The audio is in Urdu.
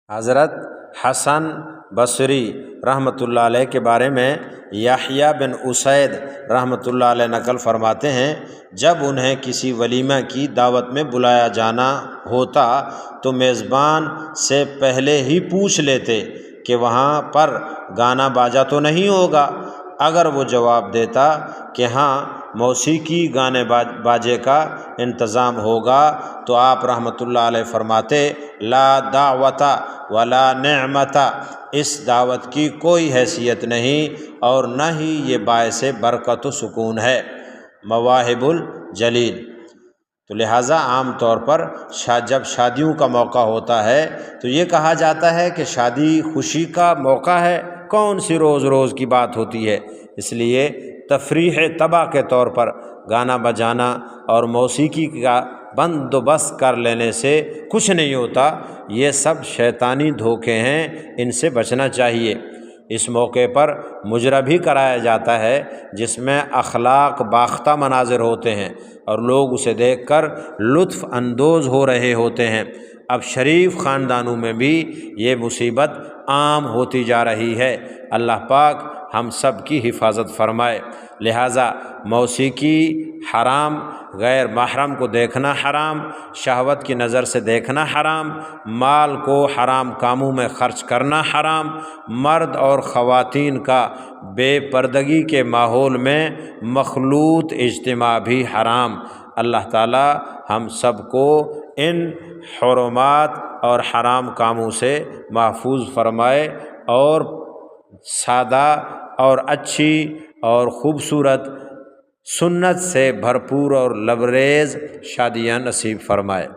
حضرت حسن بصری رحمۃ اللہ علیہ کے بارے میں یحییٰ بن اسید رحمۃ اللہ علیہ نقل فرماتے ہیں، جب انہیں کسی ولیمہ کی دعوت میں بلایا جانا ہوتا تو میزبان سے پہلے ہی پوچھ لیتے کہ وہاں پر گانا باجا تو نہیں ہوگا۔ اگر وہ جواب دیتا کہ ہاں موسیقی گانے باجے کا انتظام ہوگا تو آپ رحمۃ اللہ علیہ فرماتے لا دعوت ولا نعمت، اس دعوت کی کوئی حیثیت نہیں اور نہ ہی یہ باعث برکت و سکون ہے۔ مواہب الجلیل۔ تو لہٰذا عام طور پر جب شادیوں کا موقع ہوتا ہے تو یہ کہا جاتا ہے کہ شادی خوشی کا موقع ہے، کون سی روز روز کی بات ہوتی ہے، اس لیے تفریح طبع کے طور پر گانا بجانا اور موسیقی کا بندوبست کر لینے سے کچھ نہیں ہوتا۔ یہ سب شیطانی دھوکے ہیں، ان سے بچنا چاہیے۔ اس موقع پر مجرا بھی کرایا جاتا ہے جس میں اخلاق باختہ مناظر ہوتے ہیں اور لوگ اسے دیکھ کر لطف اندوز ہو رہے ہوتے ہیں۔ اب شریف خاندانوں میں بھی یہ مصیبت عام ہوتی جا رہی ہے۔ اللہ پاک ہم سب کی حفاظت فرمائے۔ لہٰذا موسیقی حرام، غیر محرم کو دیکھنا حرام، شہوت کی نظر سے دیکھنا حرام، مال کو حرام کاموں میں خرچ کرنا حرام، مرد اور خواتین کا بے پردگی کے ماحول میں مخلوط اجتماع بھی حرام۔ اللہ تعالی ہم سب کو ان حرمات اور حرام کاموں سے محفوظ فرمائے اور سادہ اور اچھی اور خوبصورت سنت سے بھرپور اور لبریز شادیاں نصیب فرمائے۔